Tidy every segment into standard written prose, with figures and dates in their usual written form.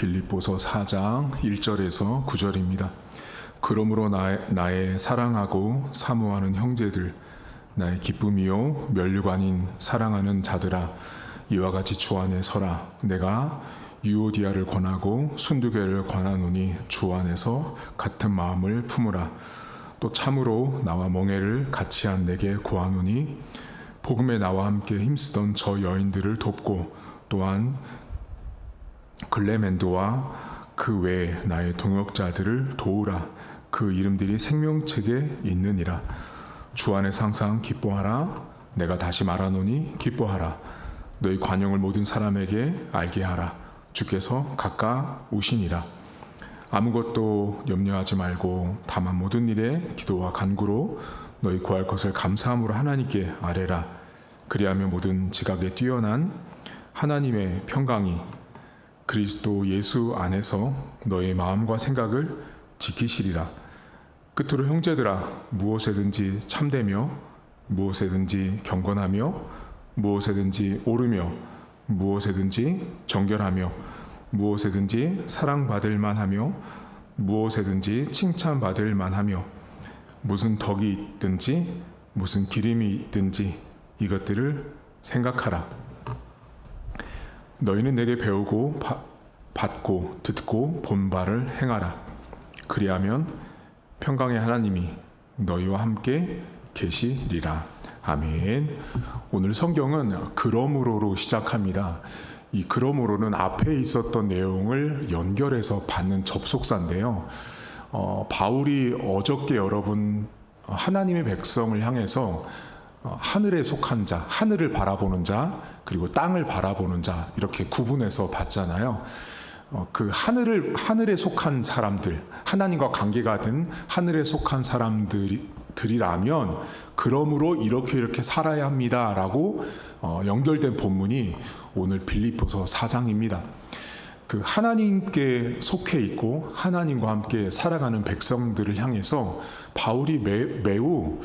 빌립보서 4장 1절에서 9절입니다. 그러므로 나의 사랑하고 사모하는 형제들, 나의 기쁨이요 면류관인 사랑하는 자들아, 이와 같이 주 안에 서라. 내가 유오디아를 권하고 순두개를 권하노니 주 안에서 같은 마음을 품으라. 또 참으로 나와 멍에를 같이 한 내게 구하노니 복음에 나와 함께 힘쓰던 저 여인들을 돕고, 또한 글레멘도와 그 외에 나의 동역자들을 도우라. 그 이름들이 생명책에 있느니라. 주 안에서 항상 기뻐하라. 내가 다시 말하노니 기뻐하라. 너희 관용을 모든 사람에게 알게 하라. 주께서 가까우시니라. 아무것도 염려하지 말고 다만 모든 일에 기도와 간구로 너희 구할 것을 감사함으로 하나님께 아뢰라. 그리하면 모든 지각에 뛰어난 하나님의 평강이 그리스도 예수 안에서 너의 마음과 생각을 지키시리라. 끝으로 형제들아, 무엇에든지 참되며 무엇에든지 경건하며 무엇에든지 옳으며 무엇에든지 정결하며 무엇에든지 사랑받을 만하며 무엇에든지 칭찬받을 만하며 무슨 덕이 있든지 무슨 기림이 있든지 이것들을 생각하라. 너희는 내게 배우고 받고 듣고 본 바를 행하라. 그리하면 평강의 하나님이 너희와 함께 계시리라. 아멘. 오늘 성경은 그러므로로 시작합니다. 이 그러므로는 앞에 있었던 내용을 연결해서 받는 접속사인데요. 바울이 어저께 여러분 하나님의 백성을 향해서 하늘에 속한 자, 하늘을 바라보는 자, 그리고 땅을 바라보는 자, 이렇게 구분해서 봤잖아요. 그 하늘에 속한 사람들, 하나님과 관계가 든 하늘에 속한 사람들이라면 그러므로 이렇게 살아야 합니다라고 연결된 본문이 오늘 빌립보서 4장입니다. 그 하나님께 속해 있고 하나님과 함께 살아가는 백성들을 향해서 바울이 매우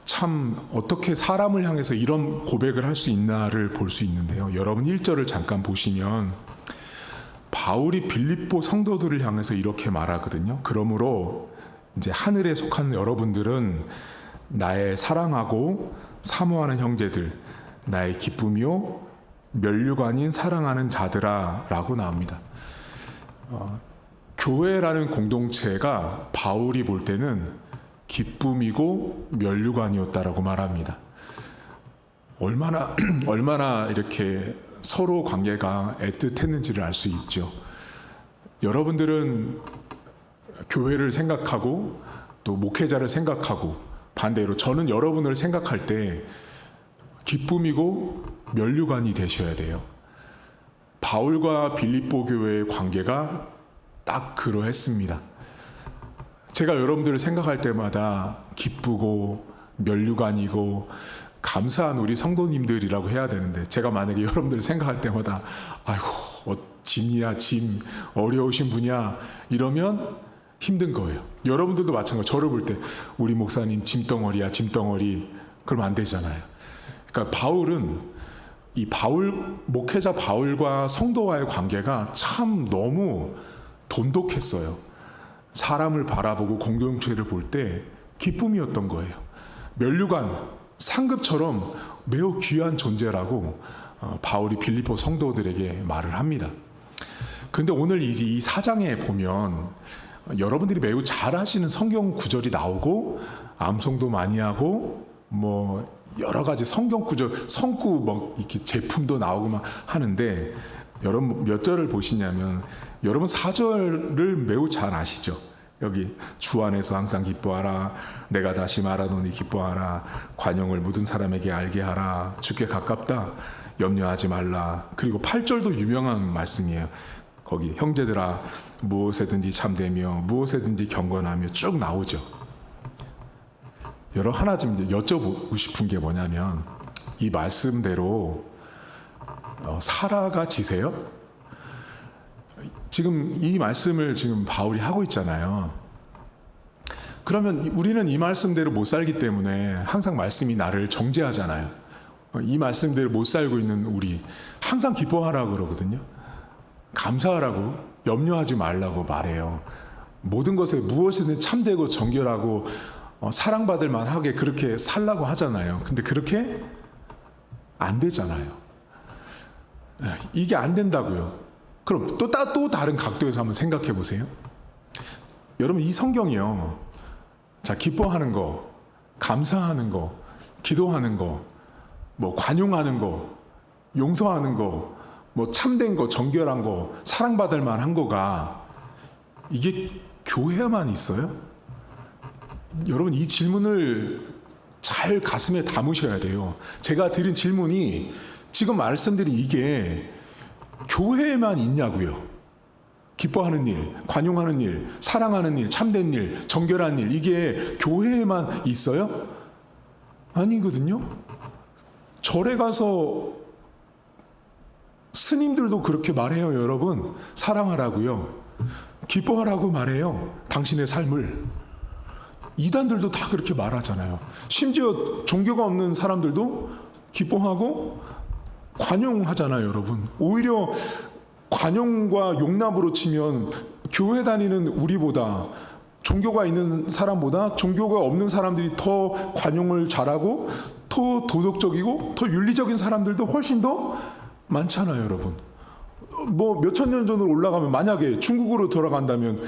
참 어떻게 사람을 향해서 이런 고백을 할 수 있나를 볼 수 있는데요. 여러분 1절을 잠깐 보시면 바울이 빌립보 성도들을 향해서 이렇게 말하거든요. 그러므로 이제 하늘에 속한 여러분들은 나의 사랑하고 사모하는 형제들, 나의 기쁨이요 면류관인 사랑하는 자들아 라고 나옵니다. 교회라는 공동체가 바울이 볼 때는 기쁨이고 면류관이었다라고 말합니다. 얼마나 이렇게 서로 관계가 애틋했는지를 알 수 있죠. 여러분들은 교회를 생각하고 또 목회자를 생각하고 반대로 저는 여러분을 생각할 때 기쁨이고 면류관이 되셔야 돼요. 바울과 빌립보 교회의 관계가 딱 그러했습니다. 제가 여러분들을 생각할 때마다 기쁘고 면류관이고 감사한 우리 성도님들이라고 해야 되는데, 제가 만약에 여러분들을 생각할 때마다 아이고 짐이야 짐, 어려우신 분이야 이러면 힘든 거예요. 여러분들도 마찬가지로 저를 볼 때 우리 목사님 짐덩어리야 짐덩어리 그러면 안 되잖아요. 그러니까 목회자 바울과 성도와의 관계가 참 너무 돈독했어요. 사람을 바라보고 공동체를 볼 때 기쁨이었던 거예요. 면류관, 상급처럼 매우 귀한 존재라고 바울이 빌립보 성도들에게 말을 합니다. 그런데 오늘 이 4장에 보면 여러분들이 매우 잘 아시는 성경 구절이 나오고 암송도 많이 하고 뭐 여러 가지 성경 구절, 성구 뭐 이렇게 제품도 나오고 막 하는데, 여러분 몇 절을 보시냐면 여러분 4절을 매우 잘 아시죠? 여기 주 안에서 항상 기뻐하라. 내가 다시 말하노니 기뻐하라. 관용을 모든 사람에게 알게 하라. 주께 가깝다. 염려하지 말라. 그리고 8절도 유명한 말씀이에요. 거기 형제들아 무엇에든지 참되며 무엇에든지 경건하며 쭉 나오죠. 여러분 하나 좀 여쭤보고 싶은 게 뭐냐면 이 말씀대로 살아가지세요? 지금 이 말씀을 지금 바울이 하고 있잖아요. 그러면 우리는 이 말씀대로 못 살기 때문에 항상 말씀이 나를 정죄하잖아요. 이 말씀대로 못 살고 있는 우리 항상 기뻐하라고 그러거든요. 감사하라고, 염려하지 말라고 말해요. 모든 것에 무엇이든 참되고 정결하고 사랑받을 만하게 그렇게 살라고 하잖아요. 근데 그렇게 안 되잖아요. 이게 안 된다고요. 그럼 또 다른 각도에서 한번 생각해 보세요. 여러분, 이 성경이요, 자, 기뻐하는 거, 감사하는 거, 기도하는 거, 뭐 관용하는 거, 용서하는 거, 뭐 참된 거, 정결한 거, 사랑받을 만한 거가 이게 교회에만 있어요? 여러분, 이 질문을 잘 가슴에 담으셔야 돼요. 제가 드린 질문이, 지금 말씀드린 이게 교회에만 있냐고요. 기뻐하는 일, 관용하는 일, 사랑하는 일, 참된 일, 정결한 일, 이게 교회에만 있어요? 아니거든요. 절에 가서 스님들도 그렇게 말해요. 여러분, 사랑하라고요, 기뻐하라고 말해요. 당신의 삶을. 이단들도 다 그렇게 말하잖아요. 심지어 종교가 없는 사람들도 기뻐하고 관용하잖아요. 여러분, 오히려 관용과 용납으로 치면 교회 다니는 우리보다, 종교가 있는 사람보다 종교가 없는 사람들이 더 관용을 잘하고 더 도덕적이고 더 윤리적인 사람들도 훨씬 더 많잖아요. 여러분, 뭐 몇천 년 전으로 올라가면, 만약에 중국으로 돌아간다면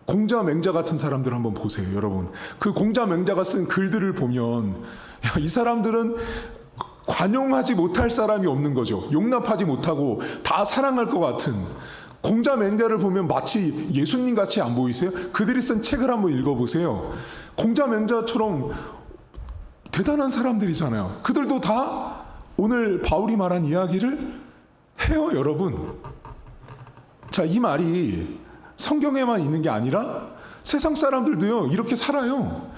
공자 맹자 같은 사람들 한번 보세요. 여러분, 그 공자 맹자가 쓴 글들을 보면, 이 사람들은 관용하지 못할 사람이 없는 거죠. 용납하지 못하고 다 사랑할 것 같은 공자 맹자를 보면 마치 예수님 같이 안 보이세요? 그들이 쓴 책을 한번 읽어보세요. 공자 맹자처럼 대단한 사람들이잖아요. 그들도 다 오늘 바울이 말한 이야기를 해요. 여러분, 자, 이 말이 성경에만 있는 게 아니라 세상 사람들도요, 이렇게 살아요.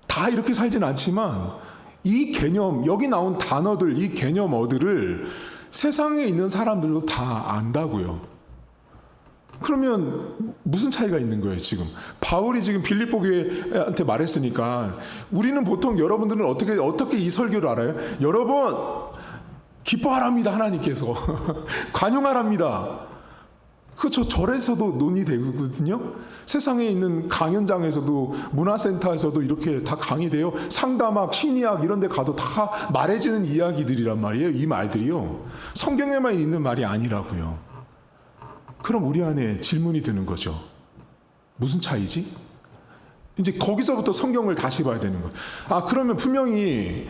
다 이렇게 살진 않지만 이 개념, 여기 나온 단어들, 이 개념어들을 세상에 있는 사람들도 다 안다고요. 그러면 무슨 차이가 있는 거예요? 지금 바울이 지금 빌립보 교회한테 말했으니까, 우리는 보통, 여러분들은 어떻게 이 설교를 알아요? 여러분, 기뻐하랍니다. 하나님께서 관용하랍니다. 그저 절에서도 논의되거든요. 세상에 있는 강연장에서도, 문화센터에서도 이렇게 다 강의돼요. 상담학, 심리학 이런 데 가도 다 말해지는 이야기들이란 말이에요. 이 말들이요, 성경에만 있는 말이 아니라고요. 그럼 우리 안에 질문이 드는 거죠. 무슨 차이지? 이제 거기서부터 성경을 다시 봐야 되는 거예요. 아, 그러면 분명히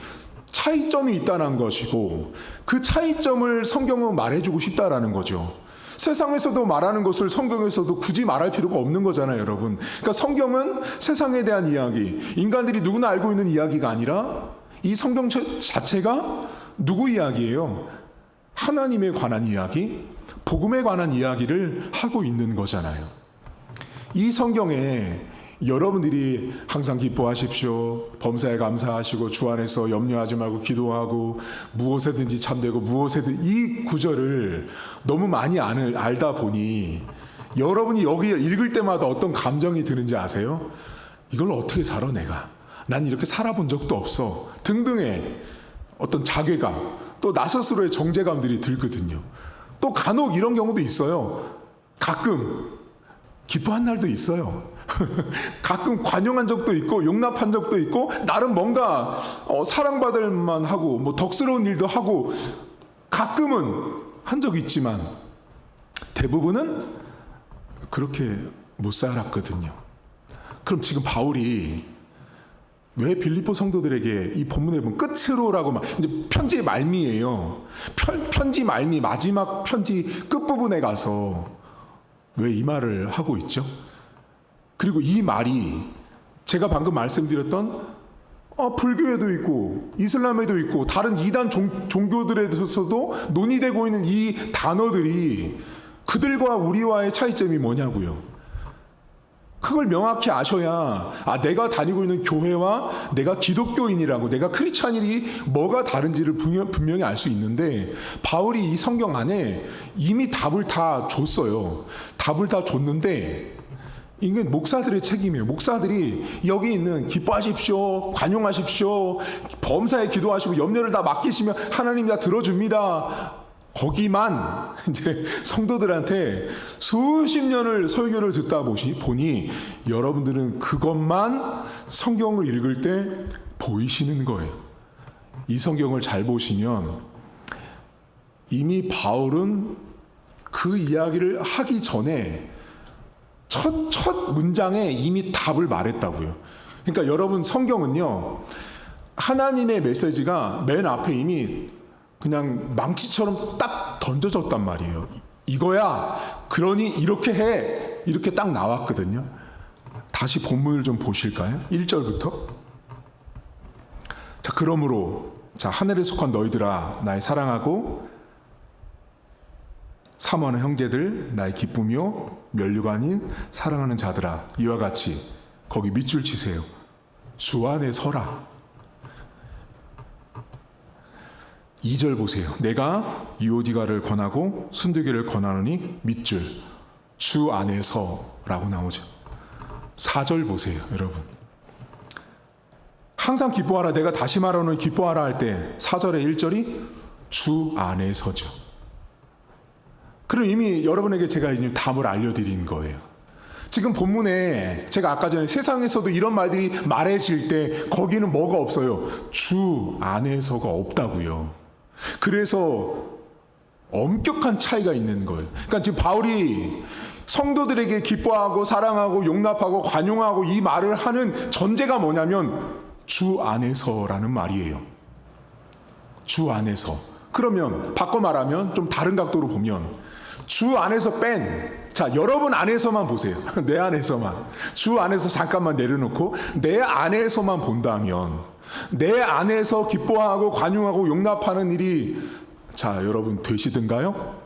차이점이 있다는 것이고, 그 차이점을 성경은 말해주고 싶다라는 거죠. 세상에서도 말하는 것을 성경에서도 굳이 말할 필요가 없는 거잖아요. 여러분, 그러니까 성경은 세상에 대한 이야기, 인간들이 누구나 알고 있는 이야기가 아니라, 이 성경 자체가 누구 이야기예요? 하나님에 관한 이야기, 복음에 관한 이야기를 하고 있는 거잖아요. 이 성경에 여러분들이 항상 기뻐하십시오, 범사에 감사하시고 주 안에서 염려하지 말고 기도하고 무엇에든지 참되고 무엇에든, 이 구절을 너무 많이 알다 보니 여러분이 여기 읽을 때마다 어떤 감정이 드는지 아세요? 이걸 어떻게 살아 내가? 난 이렇게 살아본 적도 없어 등등의 어떤 자괴감, 또 나 스스로의 정죄감들이 들거든요. 또 간혹 이런 경우도 있어요. 가끔 기뻐한 날도 있어요. 가끔 관용한 적도 있고 용납한 적도 있고, 나름 뭔가 사랑받을 만하고 뭐 덕스러운 일도 하고 가끔은 한 적이 있지만 대부분은 그렇게 못 살았거든요. 그럼 지금 바울이 왜 빌립보 성도들에게 이 본문에 보면 끝으로라고 막, 이제 편지의 말미예요. 편지 말미, 마지막 편지 끝부분에 가서 왜 이 말을 하고 있죠? 그리고 이 말이 제가 방금 말씀드렸던 불교에도 있고 이슬람에도 있고 다른 이단 종교들에서도 논의되고 있는 이 단어들이 그들과 우리와의 차이점이 뭐냐고요. 그걸 명확히 아셔야, 내가 다니고 있는 교회와 내가 기독교인이라고, 내가 크리스찬이 뭐가 다른지를 분명히 알 수 있는데, 바울이 이 성경 안에 이미 답을 다 줬어요. 답을 다 줬는데 이게 목사들의 책임이에요. 목사들이 여기 있는 기뻐하십시오, 관용하십시오, 범사에 기도하시고 염려를 다 맡기시면 하나님 다 들어줍니다, 거기만 이제 성도들한테 수십 년을 설교를 듣다 보니 여러분들은 그것만 성경을 읽을 때 보이시는 거예요. 이 성경을 잘 보시면 이미 바울은 그 이야기를 하기 전에 첫 문장에 이미 답을 말했다고요. 그러니까 여러분, 성경은요, 하나님의 메시지가 맨 앞에 이미 그냥 망치처럼 딱 던져졌단 말이에요. 이거야, 그러니 이렇게 해, 이렇게 딱 나왔거든요. 다시 본문을 좀 보실까요? 1절부터. 자, 그러므로 하늘에 속한 너희들아, 나의 사랑하고 사모하는 형제들, 나의 기쁨이요 면류가 아닌 사랑하는 자들아, 이와 같이 거기 밑줄 치세요. 주 안에 서라. 2절 보세요. 내가 유오디가를 권하고 순두개를 권하노니 밑줄 주 안에서라고 나오죠. 4절 보세요, 여러분. 항상 기뻐하라. 내가 다시 말하노니 기뻐하라 할 때 4절의 1절이 주 안에서죠. 그럼 이미 여러분에게 제가 이제 답을 알려드린 거예요. 지금 본문에 제가 아까 전에 세상에서도 이런 말들이 말해질 때 거기는 뭐가 없어요? 주 안에서가 없다고요. 그래서 엄격한 차이가 있는 거예요. 그러니까 지금 바울이 성도들에게 기뻐하고 사랑하고 용납하고 관용하고 이 말을 하는 전제가 뭐냐면 주 안에서라는 말이에요. 주 안에서. 그러면 바꿔 말하면 좀 다른 각도로 보면 주 안에서 여러분 안에서만 보세요. 내 안에서만. 주 안에서 잠깐만 내려놓고 내 안에서만 본다면 내 안에서 기뻐하고 관용하고 용납하는 일이 여러분 되시든가요?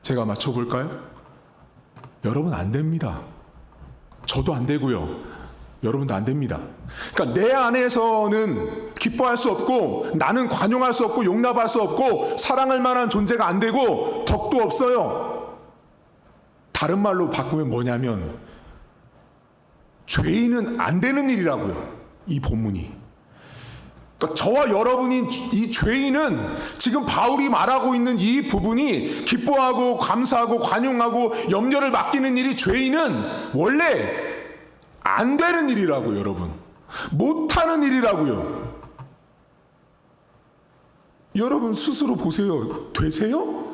제가 맞춰볼까요? 여러분 안 됩니다. 저도 안 되고요. 여러분도 안 됩니다. 그러니까 내 안에서는 기뻐할 수 없고 나는 관용할 수 없고 용납할 수 없고 사랑할 만한 존재가 안 되고 덕도 없어요. 다른 말로 바꾸면 뭐냐면 죄인은 안 되는 일이라고요. 이 본문이. 그러니까 저와 여러분인 이 죄인은 지금 바울이 말하고 있는 이 부분이 기뻐하고 감사하고 관용하고 염려를 맡기는 일이 죄인은 원래 안 되는 일이라고요, 여러분. 못하는 일이라고요. 여러분 스스로 보세요. 되세요?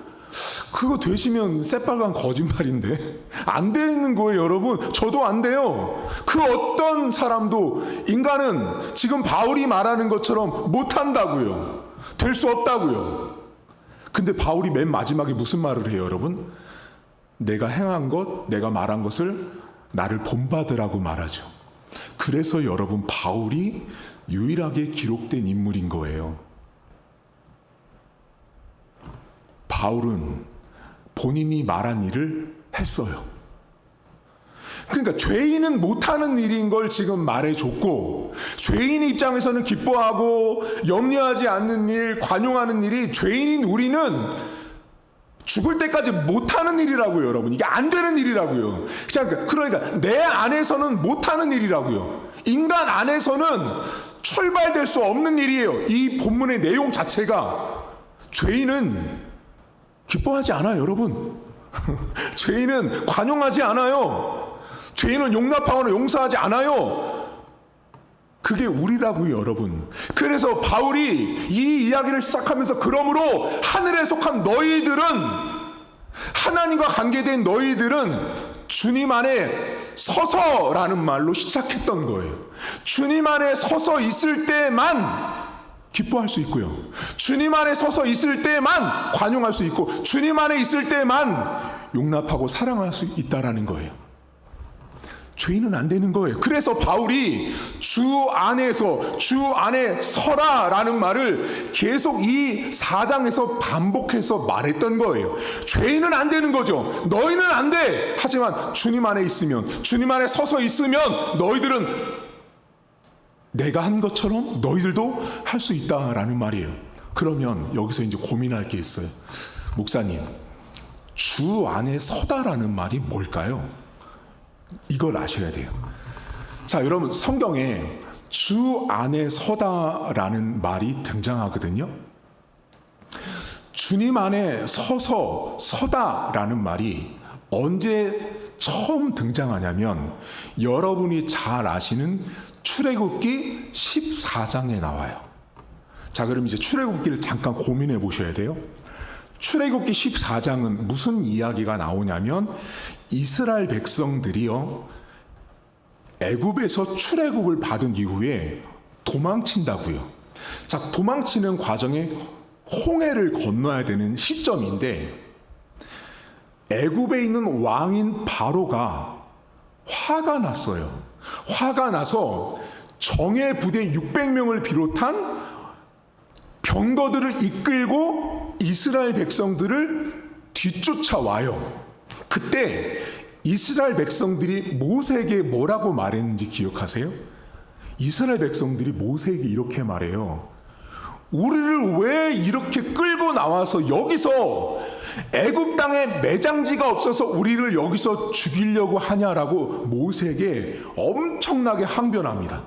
그거 되시면 새빨간 거짓말인데 안 되는 거예요, 여러분. 저도 안 돼요. 그 어떤 사람도 인간은 지금 바울이 말하는 것처럼 못한다고요. 될 수 없다고요. 근데 바울이 맨 마지막에 무슨 말을 해요, 여러분? 내가 행한 것, 내가 말한 것을 나를 본받으라고 말하죠. 그래서 여러분, 바울이 유일하게 기록된 인물인 거예요. 바울은 본인이 말한 일을 했어요. 그러니까 죄인은 못하는 일인 걸 지금 말해줬고, 죄인의 입장에서는 기뻐하고 염려하지 않는 일, 관용하는 일이 죄인인 우리는 죽을 때까지 못하는 일이라고요, 여러분. 이게 안 되는 일이라고요. 그러니까 내 안에서는 못하는 일이라고요. 인간 안에서는 출발될 수 없는 일이에요. 이 본문의 내용 자체가. 죄인은 기뻐하지 않아요, 여러분. 죄인은 관용하지 않아요. 죄인은 용납하거나 용서하지 않아요. 그게 우리라고요, 여러분. 그래서 바울이 이 이야기를 시작하면서 그러므로 하늘에 속한 너희들은, 하나님과 관계된 너희들은 주님 안에 서서라는 말로 시작했던 거예요. 주님 안에 서서 있을 때만 기뻐할 수 있고요. 주님 안에 서서 있을 때만 관용할 수 있고 주님 안에 있을 때만 용납하고 사랑할 수 있다라는 거예요. 죄인은 안 되는 거예요. 그래서 바울이 주 안에서, 주 안에 서라라는 말을 계속 이 4장에서 반복해서 말했던 거예요. 죄인은 안 되는 거죠. 너희는 안 돼. 하지만 주님 안에 있으면, 주님 안에 서서 있으면 너희들은 내가 한 것처럼 너희들도 할 수 있다라는 말이에요. 그러면 여기서 이제 고민할 게 있어요. 목사님, 주 안에 서다라는 말이 뭘까요? 이걸 아셔야 돼요. 자, 여러분, 성경에 주 안에 서다라는 말이 등장하거든요. 주님 안에 서다라는 말이 언제 처음 등장하냐면 여러분이 잘 아시는 출애굽기 14장에 나와요. 자, 그럼 이제 출애굽기를 잠깐 고민해 보셔야 돼요. 출애굽기 14장은 무슨 이야기가 나오냐면 이스라엘 백성들이요, 애굽에서 출애굽을 받은 이후에 도망친다고요. 자, 도망치는 과정에 홍해를 건너야 되는 시점인데 애굽에 있는 왕인 바로가 화가 났어요. 화가 나서 정예 부대 600명을 비롯한 병거들을 이끌고 이스라엘 백성들을 뒤쫓아와요. 그때 이스라엘 백성들이 모세에게 뭐라고 말했는지 기억하세요? 이스라엘 백성들이 모세에게 이렇게 말해요. 우리를 왜 이렇게 끌고 나와서 여기서 애굽 땅에 매장지가 없어서 우리를 여기서 죽이려고 하냐라고 모세에게 엄청나게 항변합니다.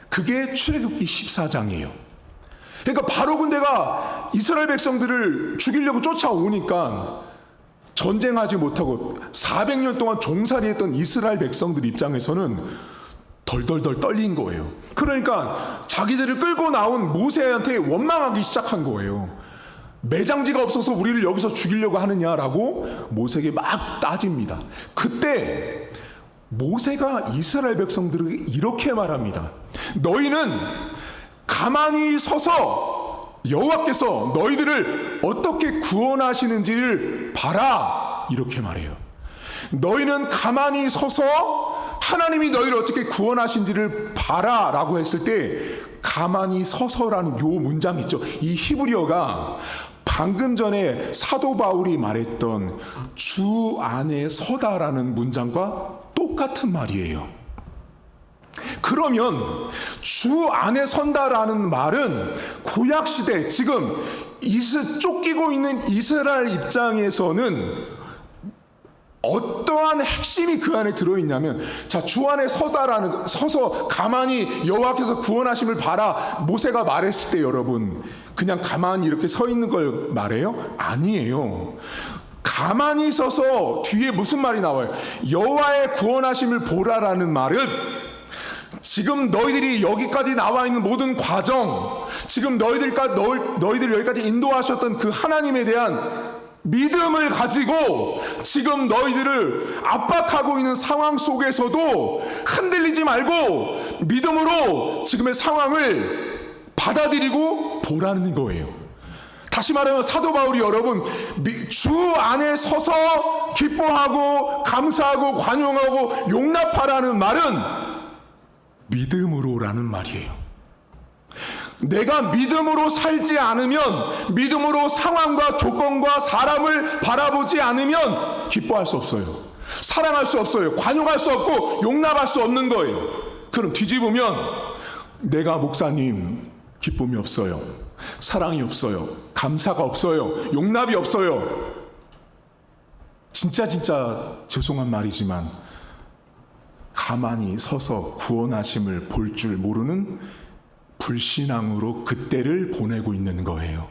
그게 출애굽기 14장이에요. 그러니까 바로 군대가 이스라엘 백성들을 죽이려고 쫓아오니까 전쟁하지 못하고 400년 동안 종살이했던 이스라엘 백성들 입장에서는 덜덜덜 떨린 거예요. 그러니까 자기들을 끌고 나온 모세한테 원망하기 시작한 거예요. 매장지가 없어서 우리를 여기서 죽이려고 하느냐라고 모세에게 막 따집니다. 그때 모세가 이스라엘 백성들에게 이렇게 말합니다. 너희는 가만히 서서 여호와께서 너희들을 어떻게 구원하시는지를 봐라, 이렇게 말해요. 너희는 가만히 서서 하나님이 너희를 어떻게 구원하신지를 봐라 라고 했을 때 가만히 서서라는 요 문장 있죠. 이 히브리어가 방금 전에 사도 바울이 말했던 주 안에 서다라는 문장과 똑같은 말이에요. 그러면 주 안에 선다라는 말은 구약시대 지금 쫓기고 있는 이스라엘 입장에서는 어떠한 핵심이 그 안에 들어있냐면, 자, 주 안에 서서 가만히 여호와께서 구원하심을 봐라 모세가 말했을 때 여러분 그냥 가만히 이렇게 서 있는 걸 말해요? 아니에요. 가만히 서서 뒤에 무슨 말이 나와요? 여호와의 구원하심을 보라라는 말은 지금 너희들이 여기까지 나와 있는 모든 과정, 지금 너희들 여기까지 인도하셨던 그 하나님에 대한 믿음을 가지고 지금 너희들을 압박하고 있는 상황 속에서도 흔들리지 말고 믿음으로 지금의 상황을 받아들이고 보라는 거예요. 다시 말하면 사도 바울이 여러분 주 안에 서서 기뻐하고 감사하고 관용하고 용납하라는 말은 믿음으로라는 말이에요. 내가 믿음으로 살지 않으면, 믿음으로 상황과 조건과 사람을 바라보지 않으면 기뻐할 수 없어요. 사랑할 수 없어요. 관용할 수 없고 용납할 수 없는 거예요. 그럼 뒤집으면 내가 목사님 기쁨이 없어요. 사랑이 없어요. 감사가 없어요. 용납이 없어요. 진짜 죄송한 말이지만 가만히 서서 구원하심을 볼 줄 모르는 불신앙으로 그때를 보내고 있는 거예요.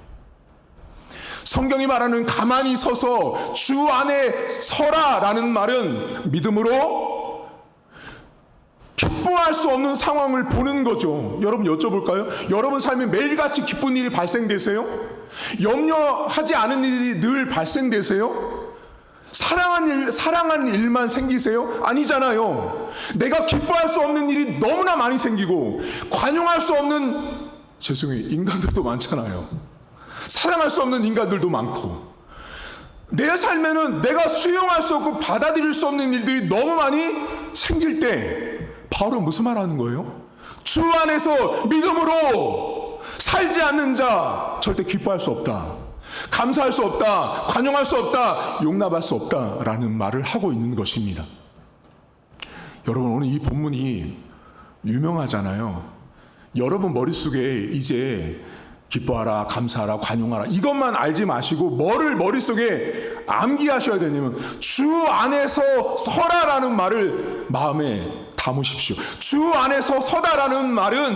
성경이 말하는 가만히 서서 주 안에 서라라는 말은 믿음으로 기뻐할 수 없는 상황을 보는 거죠. 여러분 여쭤볼까요? 여러분 삶에 매일같이 기쁜 일이 발생되세요? 염려하지 않은 일이 늘 발생되세요? 사랑한 일만 생기세요? 아니잖아요. 내가 기뻐할 수 없는 일이 너무나 많이 생기고 관용할 수 없는 인간들도 많잖아요. 사랑할 수 없는 인간들도 많고 내 삶에는 내가 수용할 수 없고 받아들일 수 없는 일들이 너무 많이 생길 때 바울은 무슨 말 하는 거예요? 주 안에서 믿음으로 살지 않는 자 절대 기뻐할 수 없다. 감사할 수 없다, 관용할 수 없다, 용납할 수 없다라는 말을 하고 있는 것입니다. 여러분 오늘 이 본문이 유명하잖아요. 여러분 머릿속에 이제 기뻐하라, 감사하라, 관용하라 이것만 알지 마시고 뭐를 머릿속에 암기하셔야 되냐면 주 안에서 서라라는 말을 마음에 담으십시오. 주 안에서 서다라는 말은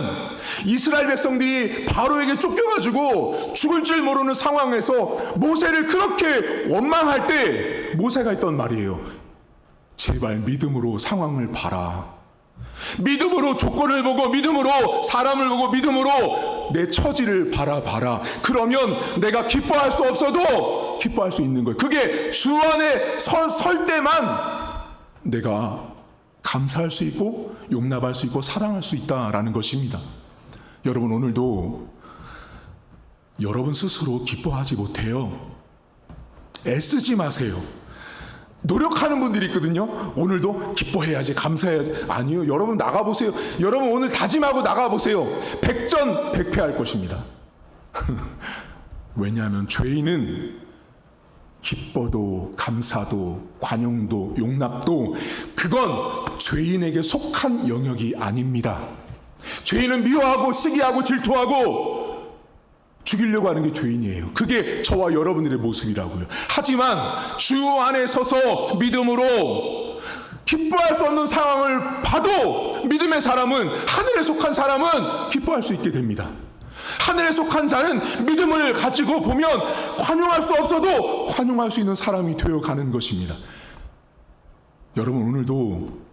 이스라엘 백성들이 바로에게 쫓겨가지고 죽을 줄 모르는 상황에서 모세를 그렇게 원망할 때 모세가 했던 말이에요. 제발 믿음으로 상황을 봐라. 믿음으로 조건을 보고, 믿음으로 사람을 보고, 믿음으로 내 처지를 바라봐라. 그러면 내가 기뻐할 수 없어도 기뻐할 수 있는 거예요. 그게 주 안에 설 때만 내가 감사할 수 있고 용납할 수 있고 사랑할 수 있다라는 것입니다. 여러분, 오늘도 여러분 스스로 기뻐하지 못해요. 애쓰지 마세요. 노력하는 분들이 있거든요. 오늘도 기뻐해야지, 감사해야지. 아니요, 여러분 나가보세요. 여러분 오늘 다짐하고 나가보세요. 백전백패할 것입니다. 왜냐하면 죄인은 기뻐도 감사도 관용도 용납도 그건 죄인에게 속한 영역이 아닙니다. 죄인은 미워하고 시기하고 질투하고 죽이려고 하는 게 죄인이에요. 그게 저와 여러분들의 모습이라고요. 하지만 주 안에 서서 믿음으로 기뻐할 수 없는 상황을 봐도 믿음의 사람은, 하늘에 속한 사람은 기뻐할 수 있게 됩니다. 하늘에 속한 자는 믿음을 가지고 보면 관용할 수 없어도 관용할 수 있는 사람이 되어가는 것입니다. 여러분, 오늘도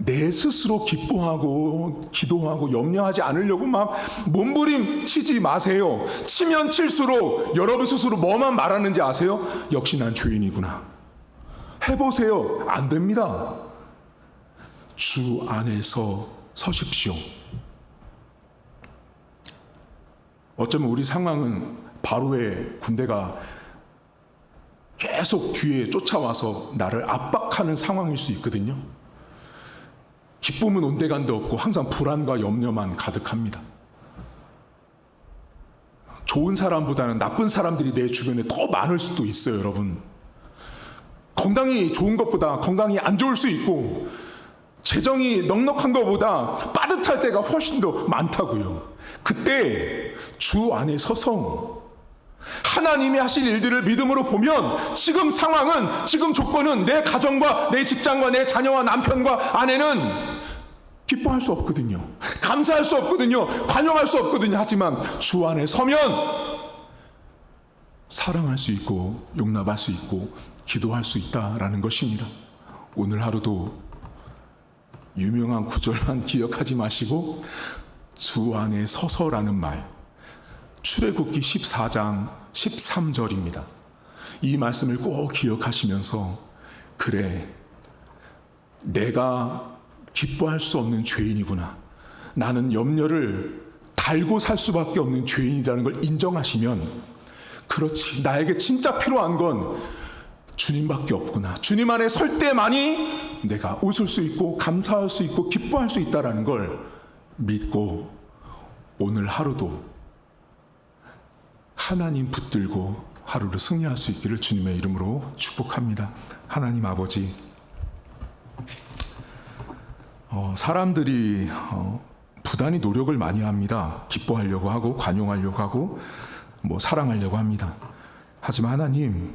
내 스스로 기뻐하고 기도하고 염려하지 않으려고 막 몸부림치지 마세요. 치면 칠수록 여러분 스스로 뭐만 말하는지 아세요? 역시 난 죄인이구나. 해보세요. 안 됩니다. 주 안에서 서십시오. 어쩌면 우리 상황은 바로의 군대가 계속 뒤에 쫓아와서 나를 압박하는 상황일 수 있거든요. 기쁨은 온데간데 없고 항상 불안과 염려만 가득합니다. 좋은 사람보다는 나쁜 사람들이 내 주변에 더 많을 수도 있어요, 여러분. 건강이 좋은 것보다 건강이 안 좋을 수 있고, 재정이 넉넉한 것보다 빠듯할 때가 훨씬 더 많다고요. 그때 주 안에 서서 하나님이 하실 일들을 믿음으로 보면 지금 상황은, 지금 조건은, 내 가정과 내 직장과 내 자녀와 남편과 아내는 기뻐할 수 없거든요. 감사할 수 없거든요. 관용할 수 없거든요. 하지만 주 안에 서면 사랑할 수 있고 용납할 수 있고 기도할 수 있다라는 것입니다. 오늘 하루도 유명한 구절만 기억하지 마시고 주 안에 서서라는 말, 출애굽기 14장 13절입니다. 이 말씀을 꼭 기억하시면서, 그래, 내가 기뻐할 수 없는 죄인이구나, 나는 염려를 달고 살 수밖에 없는 죄인이라는 걸 인정하시면, 그렇지, 나에게 진짜 필요한 건 주님밖에 없구나, 주님 안에 설 때만이 내가 웃을 수 있고 감사할 수 있고 기뻐할 수 있다는 걸 믿고 오늘 하루도 하나님 붙들고 하루를 승리할 수 있기를 주님의 이름으로 축복합니다. 하나님 아버지, 사람들이 부단히 노력을 많이 합니다. 기뻐하려고 하고 관용하려고 하고 사랑하려고 합니다. 하지만 하나님,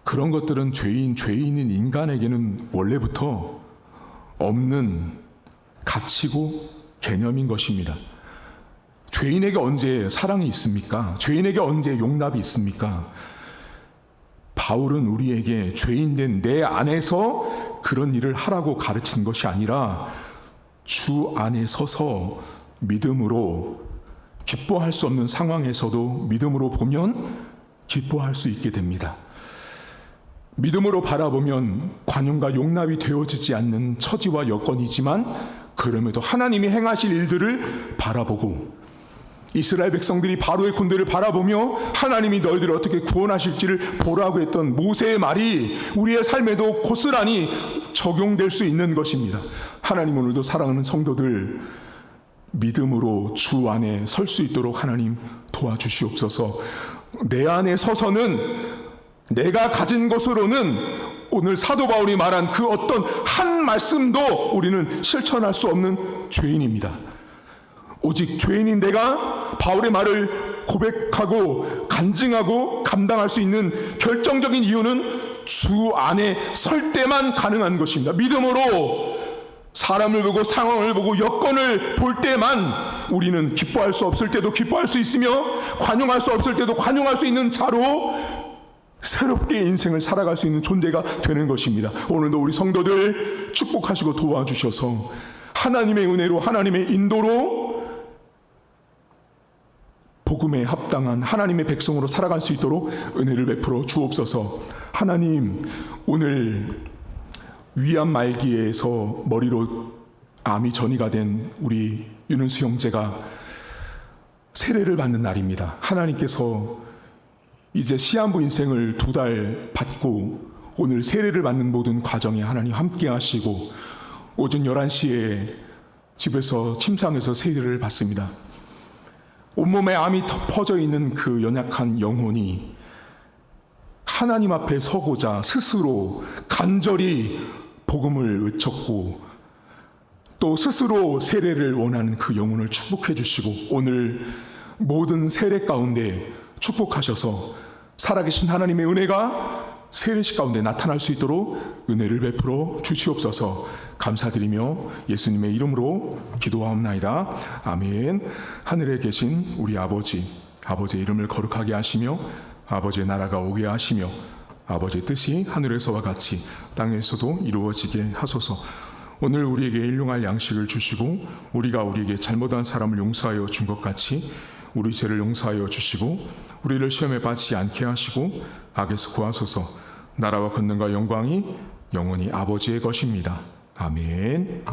그런 것들은 죄인인 인간에게는 원래부터 없는 가치고 개념인 것입니다. 죄인에게 언제 사랑이 있습니까? 죄인에게 언제 용납이 있습니까? 바울은 우리에게 죄인된 내 안에서 그런 일을 하라고 가르치는 것이 아니라 주 안에 서서 믿음으로 기뻐할 수 없는 상황에서도 믿음으로 보면 기뻐할 수 있게 됩니다. 믿음으로 바라보면 관용과 용납이 되어지지 않는 처지와 여건이지만 그럼에도 하나님이 행하실 일들을 바라보고, 이스라엘 백성들이 바로의 군대를 바라보며 하나님이 너희들을 어떻게 구원하실지를 보라고 했던 모세의 말이 우리의 삶에도 고스란히 적용될 수 있는 것입니다. 하나님, 오늘도 사랑하는 성도들 믿음으로 주 안에 설 수 있도록 하나님 도와주시옵소서. 내 안에 서서는, 내가 가진 것으로는 오늘 사도 바울이 말한 그 어떤 한 말씀도 우리는 실천할 수 없는 죄인입니다. 오직 죄인인 내가 바울의 말을 고백하고 간증하고 감당할 수 있는 결정적인 이유는 주 안에 설 때만 가능한 것입니다. 믿음으로 사람을 보고 상황을 보고 여건을 볼 때만 우리는 기뻐할 수 없을 때도 기뻐할 수 있으며 관용할 수 없을 때도 관용할 수 있는 자로 새롭게 인생을 살아갈 수 있는 존재가 되는 것입니다. 오늘도 우리 성도들 축복하시고 도와주셔서 하나님의 은혜로 하나님의 인도로 복음에 합당한 하나님의 백성으로 살아갈 수 있도록 은혜를 베풀어 주옵소서. 하나님, 오늘 위암 말기에서 머리로 암이 전이가 된 우리 윤은수 형제가 세례를 받는 날입니다. 하나님께서 이제 시한부 인생을 2달 받고 오늘 세례를 받는 모든 과정에 하나님 함께 하시고 오전 11시에 집에서 침상에서 세례를 받습니다. 온몸에 암이 퍼져 있는 그 연약한 영혼이 하나님 앞에 서고자 스스로 간절히 복음을 외쳤고 또 스스로 세례를 원하는 그 영혼을 축복해 주시고 오늘 모든 세례 가운데 축복하셔서 살아계신 하나님의 은혜가 세례식 가운데 나타날 수 있도록 은혜를 베풀어 주시옵소서. 감사드리며 예수님의 이름으로 기도하옵나이다. 아멘. 하늘에 계신 우리 아버지의 이름을 거룩하게 하시며 아버지의 나라가 오게 하시며 아버지의 뜻이 하늘에서와 같이 땅에서도 이루어지게 하소서. 오늘 우리에게 일용할 양식을 주시고 우리가 우리에게 잘못한 사람을 용서하여 준 것 같이 우리 죄를 용서하여 주시고 우리를 시험에 빠지지 않게 하시고 악에서 구하소서. 나라와 권능과 영광이 영원히 아버지의 것입니다. 아멘.